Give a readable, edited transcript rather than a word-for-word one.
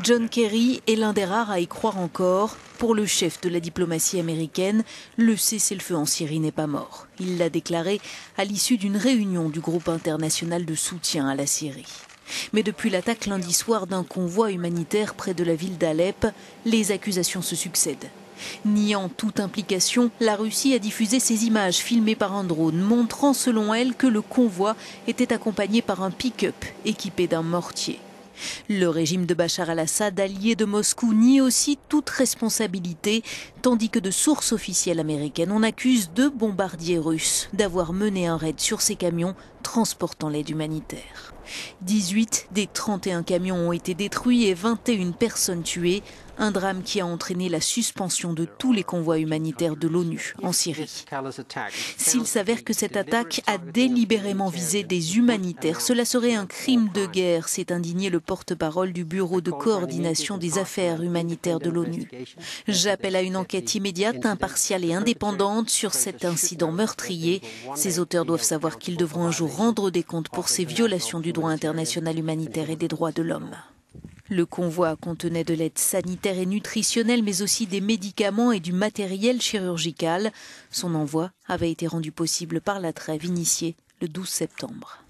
John Kerry est l'un des rares à y croire encore. Pour le chef de la diplomatie américaine, le cessez-le-feu en Syrie n'est pas mort. Il l'a déclaré à l'issue d'une réunion du groupe international de soutien à la Syrie. Mais depuis l'attaque lundi soir d'un convoi humanitaire près de la ville d'Alep, les accusations se succèdent. Niant toute implication, la Russie a diffusé ces images filmées par un drone, montrant selon elle que le convoi était accompagné par un pick-up équipé d'un mortier. Le régime de Bachar al-Assad, allié de Moscou, nie aussi toute responsabilité, tandis que de sources officielles américaines, on accuse 2 bombardiers russes d'avoir mené un raid sur ces camions transportant l'aide humanitaire. 18 des 31 camions ont été détruits et 21 personnes tuées. Un drame qui a entraîné la suspension de tous les convois humanitaires de l'ONU en Syrie. S'il s'avère que cette attaque a délibérément visé des humanitaires, cela serait un crime de guerre, s'est indigné le porte-parole du Bureau de coordination des affaires humanitaires de l'ONU. J'appelle à une enquête immédiate, impartiale et indépendante sur cet incident meurtrier. Ces auteurs doivent savoir qu'ils devront un jour rendre des comptes pour ces violations du droit international humanitaire et des droits de l'homme. Le convoi contenait de l'aide sanitaire et nutritionnelle, mais aussi des médicaments et du matériel chirurgical. Son envoi avait été rendu possible par la trêve initiée le 12 septembre.